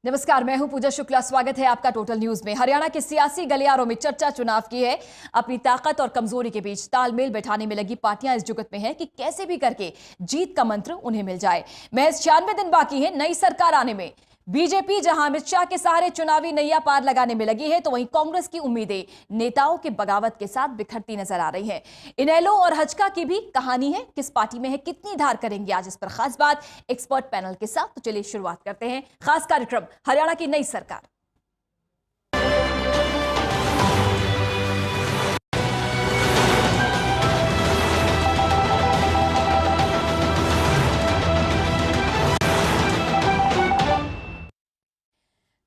नमस्कार, मैं हूं पूजा शुक्ला। स्वागत है आपका टोटल न्यूज में। हरियाणा के सियासी गलियारों में चर्चा चुनाव की है। अपनी ताकत और कमजोरी के बीच तालमेल बैठाने में लगी पार्टियां इस जुगत में हैं कि कैसे भी करके जीत का मंत्र उन्हें मिल जाए। महज 96 दिन बाकी है नई सरकार आने में। बीजेपी जहां अमित शाह के सहारे चुनावी नैया पार लगाने में लगी है, तो वहीं कांग्रेस की उम्मीदें नेताओं के बगावत के साथ बिखरती नजर आ रही हैं। इनेलो और हजका की भी कहानी है। किस पार्टी में है, कितनी धार करेंगे, आज इस पर खास बात एक्सपर्ट पैनल के साथ। तो चलिए शुरुआत करते हैं खास कार्यक्रम हरियाणा की नई सरकार।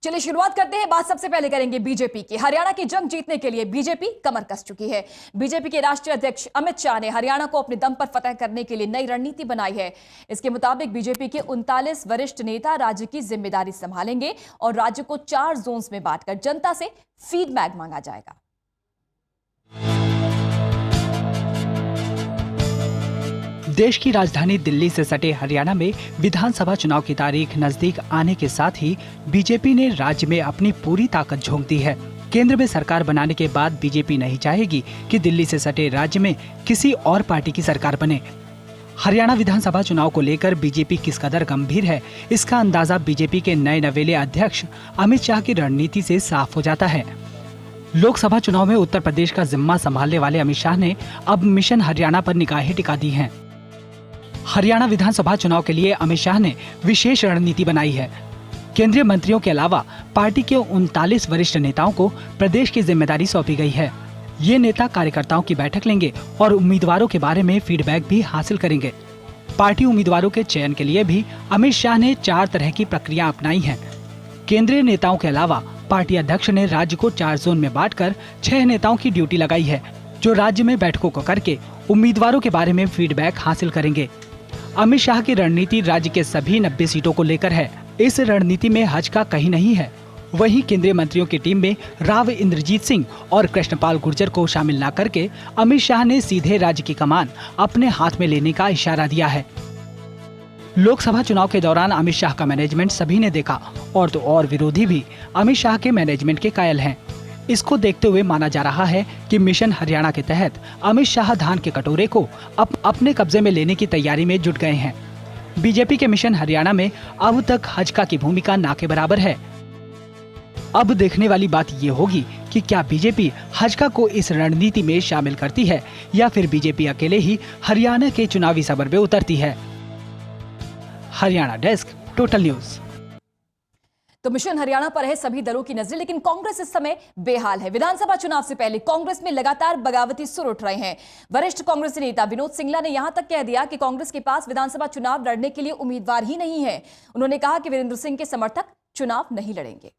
चलिए शुरुआत करते हैं। बात सबसे पहले करेंगे बीजेपी की। हरियाणा की जंग जीतने के लिए बीजेपी कमर कस चुकी है। बीजेपी के राष्ट्रीय अध्यक्ष अमित शाह ने हरियाणा को अपने दम पर फतह करने के लिए नई रणनीति बनाई है। इसके मुताबिक बीजेपी के 39 वरिष्ठ नेता राज्य की जिम्मेदारी संभालेंगे और राज्य को 4 जोन्स में बांटकर जनता से फीडबैक मांगा जाएगा। देश की राजधानी दिल्ली से सटे हरियाणा में विधानसभा चुनाव की तारीख नजदीक आने के साथ ही बीजेपी ने राज्य में अपनी पूरी ताकत झोंक दी है। केंद्र में सरकार बनाने के बाद बीजेपी नहीं चाहेगी कि दिल्ली से सटे राज्य में किसी और पार्टी की सरकार बने। हरियाणा विधानसभा चुनाव को लेकर बीजेपी किस कदर गंभीर है, इसका अंदाजा बीजेपी के नए नवेले अध्यक्ष अमित शाह की रणनीति से साफ हो जाता है। लोकसभा चुनाव में उत्तर प्रदेश का जिम्मा संभालने वाले अमित शाह ने अब मिशन हरियाणा पर निगाहें टिका दी हैं। हरियाणा विधानसभा चुनाव के लिए अमित शाह ने विशेष रणनीति बनाई है। केंद्रीय मंत्रियों के अलावा पार्टी के 39 वरिष्ठ नेताओं को प्रदेश की जिम्मेदारी सौंपी गई है। ये नेता कार्यकर्ताओं की बैठक लेंगे और उम्मीदवारों के बारे में फीडबैक भी हासिल करेंगे। पार्टी उम्मीदवारों के चयन के लिए भी अमित शाह ने 4 तरह की प्रक्रिया अपनाई है। केंद्रीय नेताओं के अलावा पार्टी अध्यक्ष ने राज्य को 4 जोन में बांटकर 6 नेताओं की ड्यूटी लगाई है, जो राज्य में बैठकों को करके उम्मीदवारों के बारे में फीडबैक हासिल करेंगे। अमित शाह की रणनीति राज्य के सभी 90 सीटों को लेकर है। इस रणनीति में हजका कहीं नहीं है। वहीं केंद्रीय मंत्रियों की टीम में राव इंद्रजीत सिंह और कृष्णपाल गुर्जर को शामिल न करके अमित शाह ने सीधे राज्य की कमान अपने हाथ में लेने का इशारा दिया है। लोकसभा चुनाव के दौरान अमित शाह का मैनेजमेंट सभी ने देखा, और तो और विरोधी भी अमित शाह के मैनेजमेंट के कायल हैं। इसको देखते हुए माना जा रहा है कि मिशन हरियाणा के तहत अमित शाह धान के कटोरे को अपने कब्जे में लेने की तैयारी में जुट गए हैं। बीजेपी के मिशन हरियाणा में अब तक हजका की भूमिका ना के बराबर है। अब देखने वाली बात ये होगी कि क्या बीजेपी हजका को इस रणनीति में शामिल करती है या फिर बीजेपी अकेले ही हरियाणा के चुनावी समर में उतरती है। Haryana desk, total news. तो मिशन हरियाणा पर है सभी दलों की नजरें, लेकिन कांग्रेस इस समय बेहाल है। विधानसभा चुनाव से पहले कांग्रेस में लगातार बगावती सुर उठ रहे हैं। वरिष्ठ कांग्रेसी नेता विनोद सिंगला ने यहां तक कह दिया कि कांग्रेस के पास विधानसभा चुनाव लड़ने के लिए उम्मीदवार ही नहीं है। उन्होंने कहा कि वीरेंद्र सिंह के समर्थक चुनाव नहीं लड़ेंगे।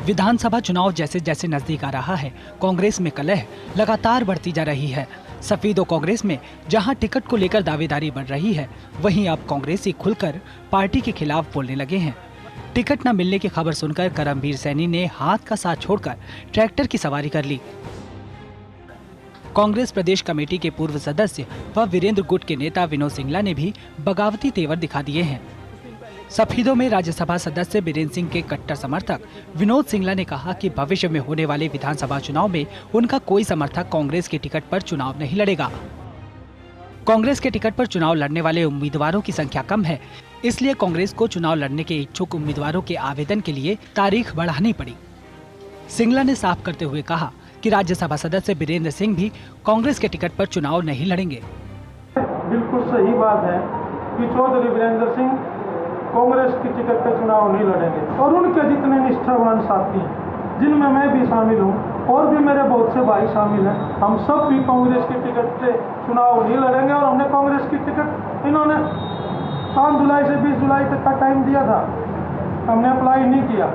विधानसभा चुनाव जैसे जैसे नजदीक आ रहा है, कांग्रेस में कलह लगातार बढ़ती जा रही है। सफेदो कांग्रेस में जहां टिकट को लेकर दावेदारी बढ़ रही है, वहीं अब कांग्रेसी खुलकर पार्टी के खिलाफ बोलने लगे हैं। टिकट न मिलने की खबर सुनकर करमवीर सैनी ने हाथ का साथ छोड़कर ट्रैक्टर की सवारी कर ली। कांग्रेस प्रदेश कमेटी के पूर्व सदस्य व वीरेंद्र गुट के नेता विनोद सिंगला ने भी बगावती तेवर दिखा दिए हैं। सफेदों में राज्यसभा सदस्य बीरेंद्र सिंह के कट्टर समर्थक विनोद सिंगला ने कहा कि भविष्य में होने वाले विधानसभा चुनाव में उनका कोई समर्थक कांग्रेस के टिकट पर चुनाव नहीं लड़ेगा। कांग्रेस के टिकट पर चुनाव लड़ने वाले उम्मीदवारों की संख्या कम है, इसलिए कांग्रेस को चुनाव लड़ने के इच्छुक उम्मीदवारों के आवेदन के लिए तारीख बढ़ानी पड़ी। सिंगला ने साफ करते हुए कहा कि राज्यसभा सदस्य बीरेंद्र सिंह भी कांग्रेस के टिकट पर चुनाव नहीं लड़ेंगे। बिल्कुल सही बात है कि चौधरी वीरेंद्र सिंह कांग्रेस की टिकट पर चुनाव नहीं लड़ेंगे, और उनके जितने निष्ठावान साथी हैं, जिनमें मैं भी शामिल हूँ और भी मेरे बहुत से भाई शामिल हैं, हम सब भी कांग्रेस की टिकट से चुनाव नहीं लड़ेंगे। और हमने कांग्रेस की टिकट, इन्होंने 5 जुलाई से 20 जुलाई तक का टाइम दिया था, हमने अप्लाई नहीं किया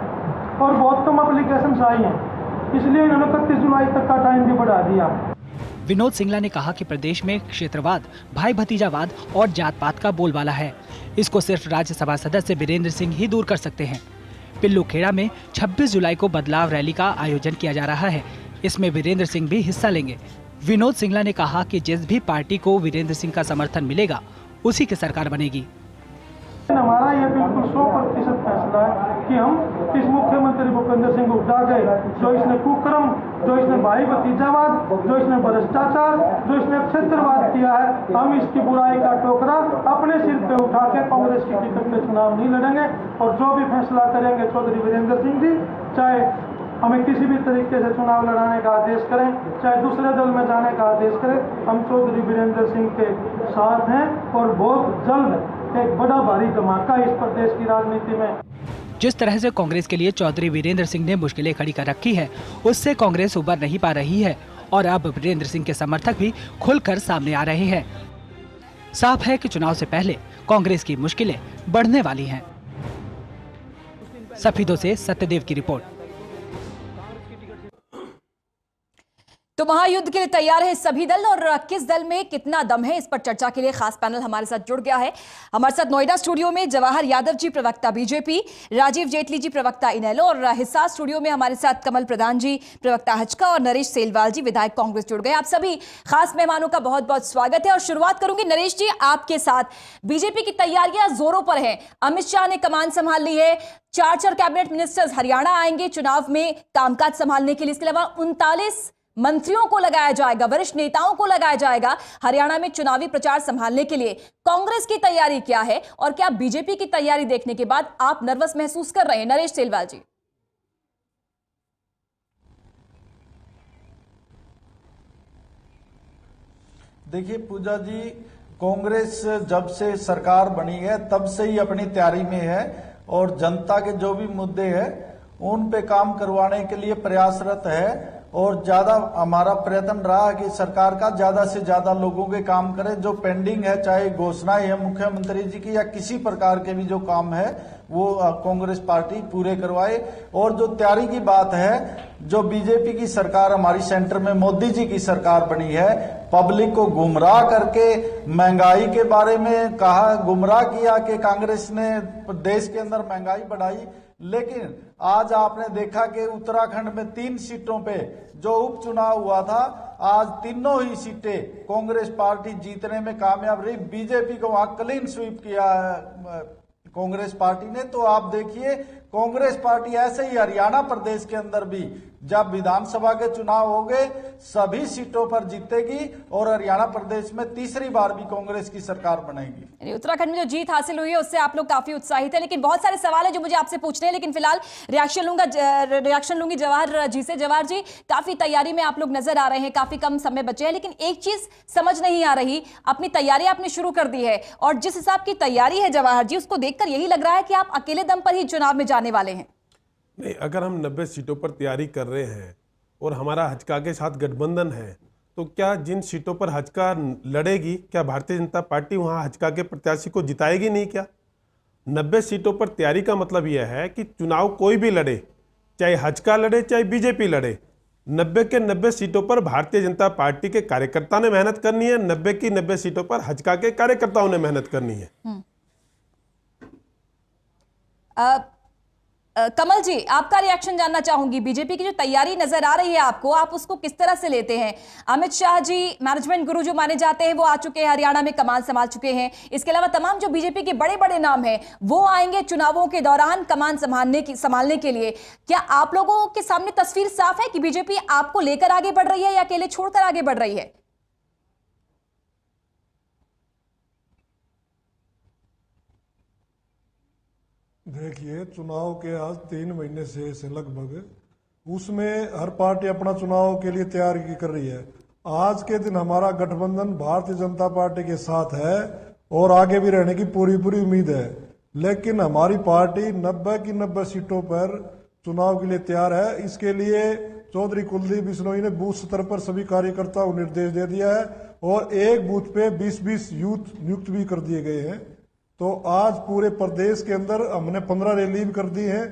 और बहुत कम एप्लीकेशन आई हैं, इसलिए इन्होंने 31 जुलाई तक का टाइम भी बढ़ा दिया। विनोद सिंगला ने कहा कि प्रदेश में क्षेत्रवाद, भाई भतीजावाद और जात पात का बोलबाला है। इसको सिर्फ राज्यसभा सदस्य बीरेंद्र सिंह ही दूर कर सकते हैं। पिल्लू खेड़ा में 26 जुलाई को बदलाव रैली का आयोजन किया जा रहा है। इसमें वीरेंद्र सिंह भी हिस्सा लेंगे। विनोद सिंगला ने कहा कि जिस भी पार्टी को वीरेंद्र सिंह का समर्थन मिलेगा, उसी की सरकार बनेगी। हमारा ये बिल्कुल 100% फैसला है कि हम इस मुख्यमंत्री भूपेंद्र सिंह को उठा गए, जो इसने कुकर्म, जो इसने भाई भतीजावाद, जो इसने भ्रष्टाचार, जो इसने क्षेत्रवाद किया है, हम इसकी बुराई का टोकरा अपने सिर पे उठा के कांग्रेस की टिकट पे चुनाव नहीं लड़ेंगे। और जो भी फैसला करेंगे चौधरी वीरेंद्र सिंह जी, चाहे हमें किसी भी तरीके से चुनाव लड़ाने का आदेश करें, चाहे दूसरे दल में जाने का आदेश करें, हम चौधरी वीरेंद्र सिंह के साथ हैं। और बहुत जल्द एक बड़ा भारी धमाका इस प्रदेश की राजनीति में। जिस तरह से कांग्रेस के लिए चौधरी वीरेंद्र सिंह ने मुश्किलें खड़ी कर रखी है, उससे कांग्रेस उबर नहीं पा रही है और अब वीरेंद्र सिंह के समर्थक भी खुलकर सामने आ रहे हैं। साफ है कि चुनाव से पहले कांग्रेस की मुश्किलें बढ़ने वाली हैं। सफीदों से सत्यदेव की रिपोर्ट। तो महायुद्ध के लिए तैयार है सभी दल, और किस दल में कितना दम है, इस पर चर्चा के लिए खास पैनल हमारे साथ जुड़ गया है। हमारे साथ नोएडा स्टूडियो में जवाहर यादव जी, प्रवक्ता बीजेपी, राजीव जेटली जी, प्रवक्ता इनेलो, और हिसार स्टूडियो में हमारे साथ कमल प्रधान जी, प्रवक्ता हजका, और नरेश सेलवाल जी, विधायक कांग्रेस जुड़ गए। आप सभी खास मेहमानों का बहुत बहुत स्वागत है। और शुरुआत करूंगी नरेश जी आपके साथ। बीजेपी की तैयारियां जोरों पर है, अमित शाह ने कमान संभाल ली है, 4 कैबिनेट मिनिस्टर्स हरियाणा आएंगे चुनाव में कामकाज संभालने के लिए। इसके अलावा 39 मंत्रियों को लगाया जाएगा, वरिष्ठ नेताओं को लगाया जाएगा हरियाणा में चुनावी प्रचार संभालने के लिए। कांग्रेस की तैयारी क्या है, और क्या बीजेपी की तैयारी देखने के बाद आप नर्वस महसूस कर रहे हैं? नरेश सेलवाल जी। देखिए पूजा जी, कांग्रेस जब से सरकार बनी है तब से ही अपनी तैयारी में है और जनता के जो भी मुद्दे हैं उन पे काम करवाने के लिए प्रयासरत है। और ज्यादा हमारा प्रयत्न रहा कि सरकार का ज्यादा से ज्यादा लोगों के काम करे, जो पेंडिंग है, चाहे घोषणाएं है मुख्यमंत्री जी की या किसी प्रकार के भी जो काम है वो कांग्रेस पार्टी पूरे करवाए। और जो तैयारी की बात है, जो बीजेपी की सरकार हमारी सेंटर में मोदी जी की सरकार बनी है, पब्लिक को गुमराह करके महंगाई के बारे में कहा, गुमराह किया कि कांग्रेस ने देश के अंदर महंगाई बढ़ाई। लेकिन आज आपने देखा कि उत्तराखंड में 3 सीटों पे जो उपचुनाव हुआ था, आज तीनों ही सीटें कांग्रेस पार्टी जीतने में कामयाब रही। बीजेपी को वहां क्लीन स्वीप किया कांग्रेस पार्टी ने। तो आप देखिए कांग्रेस पार्टी ऐसे ही हरियाणा प्रदेश के अंदर भी जब विधानसभा के चुनाव होंगे सभी सीटों पर जीतेगी और हरियाणा प्रदेश में तीसरी बार भी कांग्रेस की सरकार बनेगी। उत्तराखंड में जो जीत हासिल हुई है उससे आप लोग काफी उत्साहित हैं, लेकिन बहुत सारे सवाल है जो मुझे आपसे पूछने हैं। लेकिन फिलहाल रिएक्शन लूंगी जवाहर जी से। जवाहर जी, काफी तैयारी में आप लोग नजर आ रहे हैं, काफी कम समय बचे हैं, लेकिन एक चीज समझ नहीं आ रही, अपनी तैयारी आपने शुरू कर दी है और जिस हिसाब की तैयारी है जवाहर जी, उसको देखकर यही लग रहा है कि आप अकेले दम पर ही चुनाव में जाने वाले हैं। नहीं, अगर हम 90 सीटों पर तैयारी कर रहे हैं और हमारा हजका के साथ गठबंधन है, तो क्या जिन सीटों पर हजका लड़ेगी, क्या भारतीय जनता पार्टी वहां हजका के प्रत्याशी को जिताएगी नहीं? क्या 90 सीटों पर तैयारी का मतलब यह है कि चुनाव कोई भी लड़े, चाहे हजका लड़े चाहे बीजेपी लड़े, 90 के 90 सीटों पर भारतीय जनता पार्टी के कार्यकर्ता ने मेहनत करनी है, 90 की 90 सीटों पर हजका के कार्यकर्ताओं ने मेहनत करनी है। कमल जी, आपका रिएक्शन जानना चाहूंगी। बीजेपी की जो तैयारी नजर आ रही है आपको, आप उसको किस तरह से लेते हैं? अमित शाह जी मैनेजमेंट गुरु जो माने जाते हैं वो आ चुके हैं, हरियाणा में कमान संभाल चुके हैं। इसके अलावा तमाम जो बीजेपी के बड़े बड़े नाम हैं वो आएंगे चुनावों के दौरान कमान संभालने के लिए। क्या आप लोगों के सामने तस्वीर साफ है कि बीजेपी आपको लेकर आगे बढ़ रही है या अकेले छोड़कर आगे बढ़ रही है? देखिए, चुनाव के आज 3 महीने से लगभग उसमें हर पार्टी अपना चुनाव के लिए तैयारी कर रही है। आज के दिन हमारा गठबंधन भारतीय जनता पार्टी के साथ है और आगे भी रहने की पूरी उम्मीद है। लेकिन हमारी पार्टी 90 की 90 सीटों पर चुनाव के लिए तैयार है। इसके लिए चौधरी कुलदीप बिश्नोई ने बूथ स्तर पर सभी कार्यकर्ताओं को निर्देश दे दिया है और एक बूथ पे 20-20 यूथ नियुक्त भी कर दिए गए हैं। तो आज पूरे प्रदेश के अंदर हमने 15 रैली भी कर दी है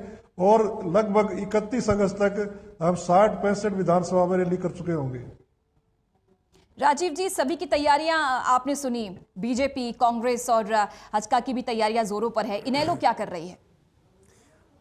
और लगभग 31 अगस्त तक हम 60-65 विधानसभा में रैली कर चुके होंगे। राजीव जी, सभी की तैयारियां आपने सुनी, बीजेपी, कांग्रेस और हजका की भी तैयारियां जोरों पर है। इनेलो क्या कर रही है?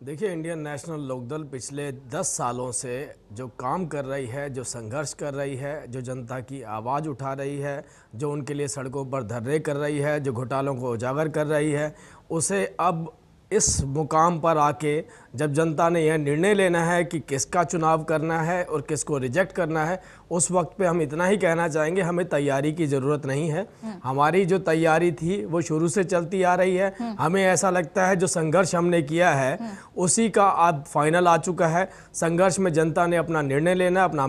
देखिए, इंडियन नेशनल लोकदल पिछले 10 सालों से जो काम कर रही है, जो संघर्ष कर रही है, जो जनता की आवाज़ उठा रही है, जो उनके लिए सड़कों पर धरने कर रही है, जो घोटालों को उजागर कर रही है, उसे अब इस मुकाम पर आके जब जनता ने यह निर्णय लेना है कि किसका चुनाव करना है और किसको रिजेक्ट करना है, उस वक्त पे हम इतना ही कहना चाहेंगे, हमें तैयारी की ज़रूरत नहीं है। हमारी जो तैयारी थी वो शुरू से चलती आ रही है। हमें ऐसा लगता है जो संघर्ष हमने किया है उसी का अब फाइनल आ चुका है। संघर्ष में जनता ने अपना निर्णय लेना है, अपना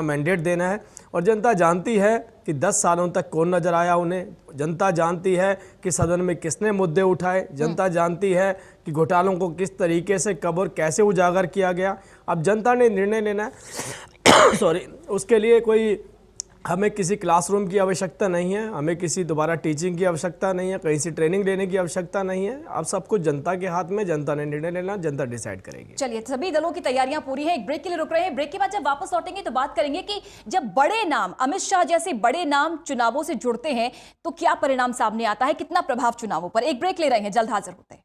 मैंडेट देना है और जनता जानती है कि 10 सालों तक कौन नजर आया उन्हें। जनता जानती है कि सदन में किसने मुद्दे उठाए। जनता जानती है कि घोटालों को किस तरीके से कब और कैसे उजागर किया गया। अब जनता ने निर्णय लेना है सॉरी, उसके लिए कोई हमें किसी क्लासरूम की आवश्यकता नहीं है, हमें किसी दोबारा टीचिंग की आवश्यकता नहीं है, कहीं से ट्रेनिंग लेने की आवश्यकता नहीं है। अब सब कुछ जनता के हाथ में, जनता ने निर्णय लेना, जनता डिसाइड करेगी। चलिए, सभी दलों की तैयारियां पूरी है। एक ब्रेक के लिए रुक रहे हैं। ब्रेक के बाद जब वापस लौटेंगे तो बात करेंगे कि जब बड़े नाम, अमित शाह जैसे बड़े नाम चुनावों से जुड़ते हैं तो क्या परिणाम सामने आता है, कितना प्रभाव चुनावों पर। एक ब्रेक ले रहे हैं, जल्द हाजिर होते हैं।